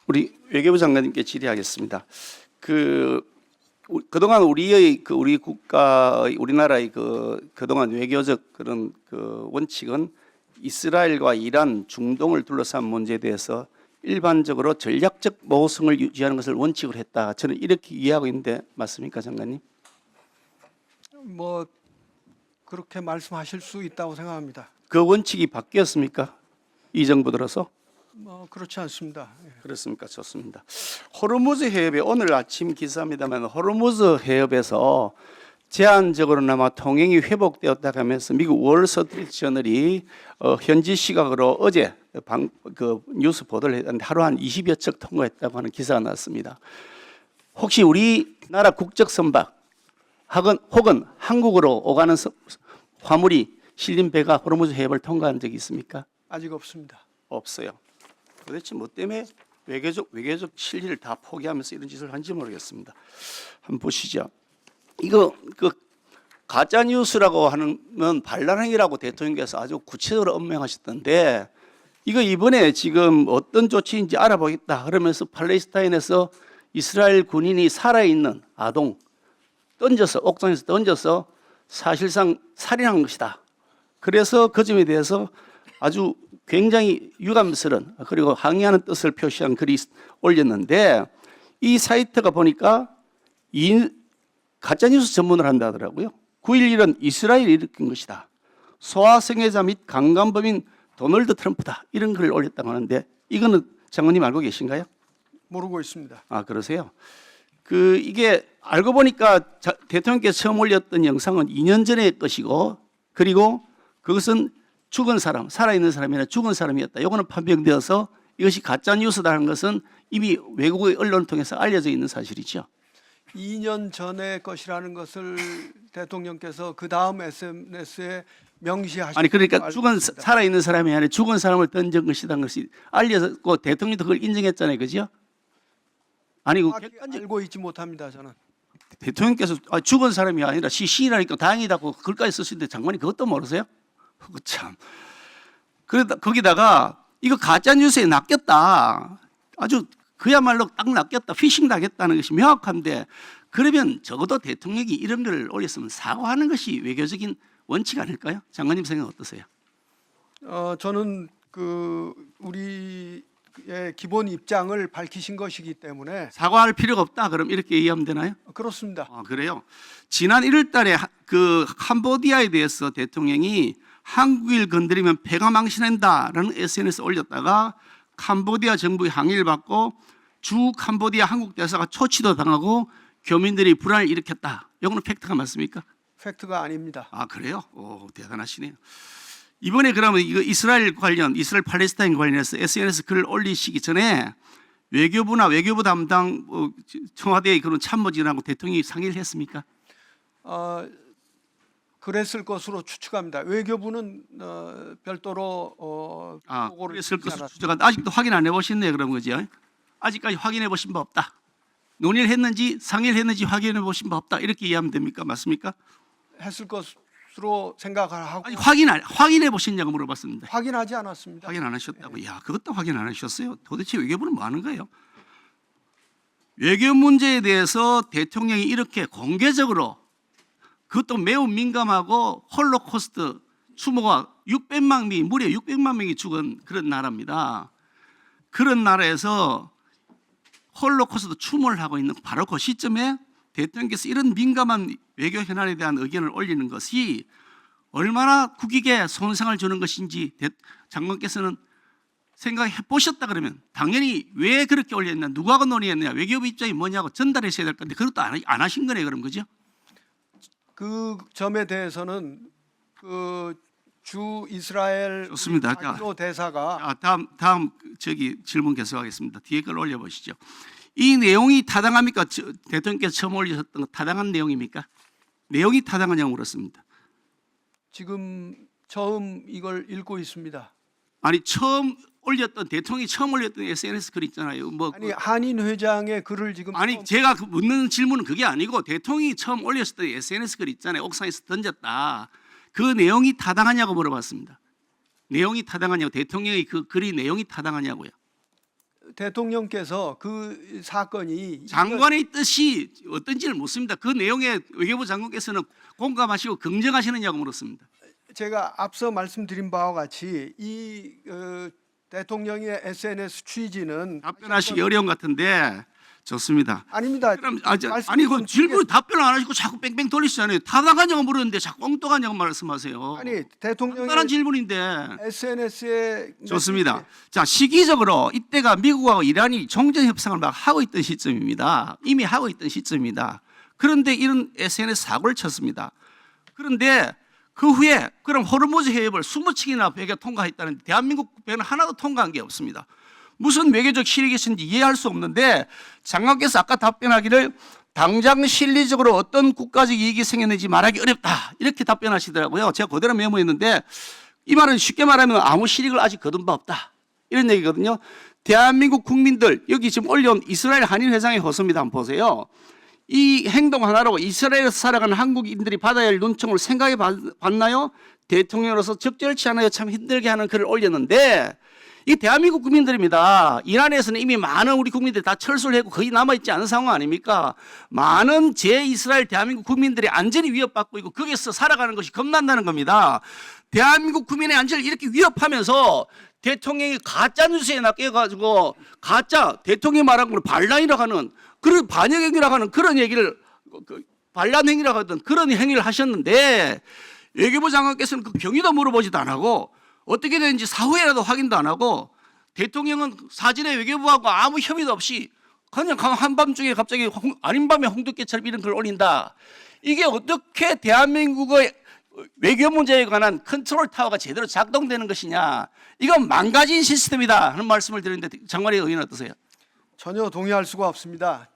우리 외교부 장관님께 질의하겠습니다. 그동안 우리 국가의 우리나라의 그동안 외교적 그런 원칙은 이스라엘과 이란, 중동을 둘러싼 문제에 대해서 일반적으로 전략적 모호성을 유지하는 것을 원칙으로 했다. 저는 이렇게 이해하고 있는데 맞습니까, 장관님? 뭐 그렇게 말씀하실 수 있다고 생각합니다. 그 원칙이 바뀌었습니까? 이 정부 들어서? 뭐 그렇지 않습니다. 예. 그렇습니까? 좋습니다. 호르무즈 해협에 오늘 아침 기사입니다만 호르무즈 해협에서 제한적으로나마 통행이 회복되었다고 하면서 미국 월스트리트 저널이 현지 시각으로 어제 뉴스 보도를 했는데 하루 한 20여 척 통과했다고 하는 기사가 나왔습니다. 혹시 우리나라 국적 선박 혹은 한국으로 오가는 화물이 실린 배가 호르무즈 해협을 통과한 적이 있습니까? 아직 없습니다. 없어요. 도대체 뭐 때문에 외교적 실리를 다 포기하면서 이런 짓을 하는지 모르겠습니다. 한번 보시죠. 이거 가짜 뉴스라고 하는 반란행위라고 대통령께서 아주 구체적으로 엄명하셨던데 이거 이번에 지금 어떤 조치인지 알아보겠다 그러면서 팔레스타인에서 이스라엘 군인이 살아있는 아동 옥상에서 던져서 사실상 살인한 것이다. 그래서 그 점에 대해서 아주 굉장히 유감스러운 그리고 항의하는 뜻을 표시한 글이 올렸는데 이 사이트가 보니까 가짜뉴스 전문을 한다 하더라고요. 9.11은 이스라엘이 일으킨 것이다. 소아성애자 및 강간범인 도널드 트럼프다. 이런 글을 올렸다고 하는데 이거는 장관님 알고 계신가요? 모르고 있습니다. 아, 그러세요? 이게 알고 보니까 대통령께서 처음 올렸던 영상은 2년 전의 것이고 그리고 그것은 죽은 사람, 살아있는 사람이 아니라 죽은 사람이었다. 이거는 판명되어서 이것이 가짜 뉴스다는 것은 이미 외국의 언론을 통해서 알려져 있는 사실이죠. 2년 전의 것이라는 것을 대통령께서 그 다음 SNS에 명시하셨고 아니 그러니까 살아있는 사람이 아니라 죽은 사람을 던진 것이라는 것이 알려졌고 대통령도 그걸 인정했잖아요, 그죠? 아니 알고 있지 못합니다, 저는. 대통령께서 죽은 사람이 아니라 시신이라니까 다행이다고 글까지 쓰시는데 장관이 그것도 모르세요? 참. 그러다 거기다가 이거 가짜 뉴스에 낚였다. 아주 그야말로 딱 낚였다. 피싱 당했다는 것이 명확한데 그러면 적어도 대통령이 이런 글을 올렸으면 사과하는 것이 외교적인 원칙 아닐까요? 장관님 생각 어떠세요? 저는 우리의 기본 입장을 밝히신 것이기 때문에 사과할 필요가 없다. 그럼 이렇게 이해하면 되나요? 그렇습니다. 그래요. 지난 1월 달에 캄보디아에 대해서 대통령이 한국을 건드리면 패가 망신한다라는 SNS에 올렸다가 캄보디아 정부의 항의를 받고 주 캄보디아 한국 대사가 초치도 당하고 교민들이 불안을 일으켰다. 이거는 팩트가 맞습니까? 팩트가 아닙니다. 그래요? 오, 대단하시네요. 이번에 그러면 이거 이스라엘 팔레스타인 관련해서 SNS 글을 올리시기 전에 외교부 담당 청와대의 그런 참모진하고 대통령이 상의를 했습니까? 그랬을 것으로 추측합니다. 외교부는 별도로 보고를 그랬을 것으로 추측한 아직도 확인 안 해보셨네요. 그런 거죠. 아직까지 확인해 보신 바 없다. 논의를 했는지 상의를 했는지 확인해 보신 바 없다. 이렇게 이해하면 됩니까? 맞습니까? 했을 것으로 생각을 하고. 아니, 확인해 보셨냐고 물어봤습니다. 확인하지 않았습니다. 확인 안 하셨다고? 야, 그것도 확인 안 하셨어요? 도대체 외교부는 뭐 하는 거예요? 외교 문제에 대해서 대통령이 이렇게 공개적으로 그것도 매우 민감하고 홀로코스트 추모가 무려 600만 명이 죽은 그런 나라입니다. 그런 나라에서 홀로코스트 추모를 하고 있는 바로 그 시점에 대통령께서 이런 민감한 외교 현안에 대한 의견을 올리는 것이 얼마나 국익에 손상을 주는 것인지 장관께서는 생각해 보셨다 그러면 당연히 왜 그렇게 올렸냐, 누가 논의했느냐, 외교부 입장이 뭐냐고 전달하셔야 될 건데 그것도 안 하신 거네요, 그럼 그죠? 그 점에 대해서는 주 이스라엘 좋습니다. 대사가 다음 질문 계속하겠습니다. 뒤에 걸 올려보시죠. 이 내용이 타당합니까? 대통령께서 처음 올리셨던 거 타당한 내용입니까? 내용이 타당하냐고 물었습니다. 지금 처음 이걸 읽고 있습니다. 아니 대통령이 처음 올렸던 SNS 글 있잖아요. 아니 한인 회장의 글을 지금 제가 묻는 질문은 그게 아니고 대통령이 처음 올렸던 SNS 글 있잖아요. 옥상에서 던졌다. 그 내용이 타당하냐고 물어봤습니다. 내용이 타당하냐고, 대통령의 그 글이 내용이 타당하냐고요. 대통령께서 그 사건이 장관의 뜻이 어떤지를 묻습니다. 그 내용에 외교부 장관께서는 공감하시고 긍정하시느냐고 물었습니다. 제가 앞서 말씀드린 바와 같이 이 대통령의 SNS 취지는 답변하시기 어려운 것 같은데 좋습니다. 아닙니다. 그럼 말씀 아니 그 좀 질문 답변을 안 하시고 자꾸 뺑뺑 돌리시잖아요. 타당하냐고 물었는데 자꾸 엉뚱하냐고 말씀하세요. 아니 간단한 대통령의 질문인데. SNS에 좋습니다. 자, 시기적으로 이때가 미국하고 이란이 종전 협상을 막 하고 있던 시점입니다. 이미 하고 있던 시점입니다. 그런데 이런 SNS 사고를 쳤습니다. 그런데 그 후에 그럼 호르무즈 해협을 20척이나 배가 통과했다는데 대한민국 배는 하나도 통과한 게 없습니다. 무슨 외교적 실익이 있는지 이해할 수 없는데 장관께서 아까 답변하기를 당장 실리적으로 어떤 국가적 이익이 생겼는지 말하기 어렵다 이렇게 답변하시더라고요. 제가 그대로 메모했는데 이 말은 쉽게 말하면 아무 실익을 아직 거둔 바 없다 이런 얘기거든요. 대한민국 국민들 여기 지금 올려온 이스라엘 한일 회장의 호소입니다. 한번 보세요. 이 행동 하나로 이스라엘에서 살아가는 한국인들이 받아야 할 눈총을 생각해 봤나요? 대통령으로서 적절치 않아요. 참 힘들게 하는 글을 올렸는데 이 대한민국 국민들입니다. 이란에서는 이미 많은 우리 국민들이 다 철수를 했고 거의 남아있지 않은 상황 아닙니까? 많은 제2스라엘 대한민국 국민들이 안전이 위협받고 있고 거기서 살아가는 것이 겁난다는 겁니다. 대한민국 국민의 안전을 이렇게 위협하면서 대통령이 가짜 뉴스에 낚여가지고 가짜 대통령이 말한 걸 반란이라고 하는 그런 반역행위라고 하는 그런 얘기를 반란행위라고 하던 그런 행위를 하셨는데 외교부 장관께서는 그 경위도 물어보지도 안 하고 어떻게 되는지 사후에라도 확인도 안 하고 대통령은 사전에 외교부하고 아무 협의도 없이 그냥 한밤중에 갑자기 아닌 밤에 홍두깨처럼 이런 글을 올린다. 이게 어떻게 대한민국의 외교 문제에 관한 컨트롤 타워가 제대로 작동되는 것이냐. 이건 망가진 시스템이다 하는 말씀을 드리는데 장관의 의견은 어떠세요? 전혀 동의할 수가 없습니다.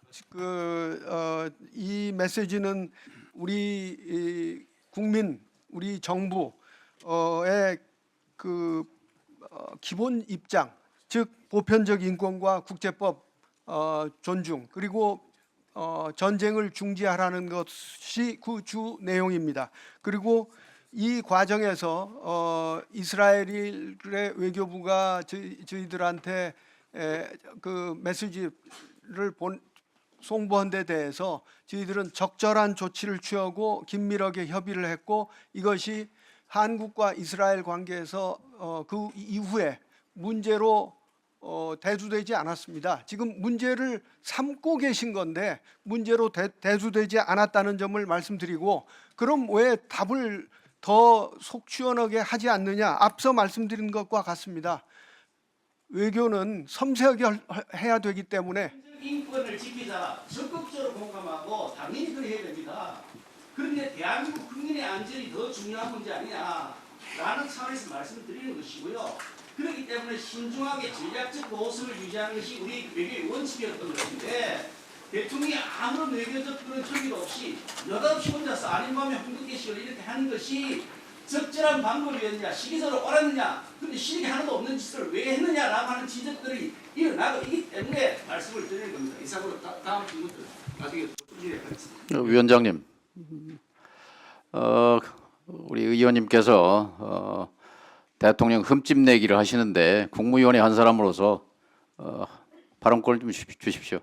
이 메시지는 우리 국민, 우리 정부의 기본 입장, 즉 보편적 인권과 국제법 존중 그리고 전쟁을 중지하라는 것이 그 주 내용입니다. 그리고 이 과정에서 이스라엘의 외교부가 저희들한테 그 메시지를 송부한 데 대해서 저희들은 적절한 조치를 취하고 긴밀하게 협의를 했고 이것이 한국과 이스라엘 관계에서 그 이후에 문제로 대두되지 않았습니다. 지금 문제를 삼고 계신 건데 문제로 대두되지 않았다는 점을 말씀드리고 그럼 왜 답을 더 속 시원하게 하지 않느냐. 앞서 말씀드린 것과 같습니다. 외교는 섬세하게 해야 되기 때문에 인권을 지키자 적극적으로 공감하고 당연히 그렇게 해야 됩니다. 그런데 대한민국 국민의 안전이 더 중요한 문제 아니냐라는 차원에서 말씀드리는 것이고요. 그렇기 때문에 신중하게 전략적 보호성을 유지하는 것이 우리 외교의 원칙이었던 것인데 대통령이 아무런 외교적 그런 준비도 없이 느닷없이 혼자서 아닌 밤에 홍두깨식을 이렇게 하는 것이 적절한 방법이었느냐 시기적으로 옳았느냐 근데 실익이 하나도 없는 짓을 왜 했느냐라고 하는 지적들이 일어나고 있기 때문에 말씀을 드리는 겁니다. 이상으로 다음 질문들 나중에 소진해 가겠습니다. 위원장님, 우리 의원님께서 대통령 흠집 내기를 하시는데 국무위원회 한 사람으로서 발언권을 좀 주십시오.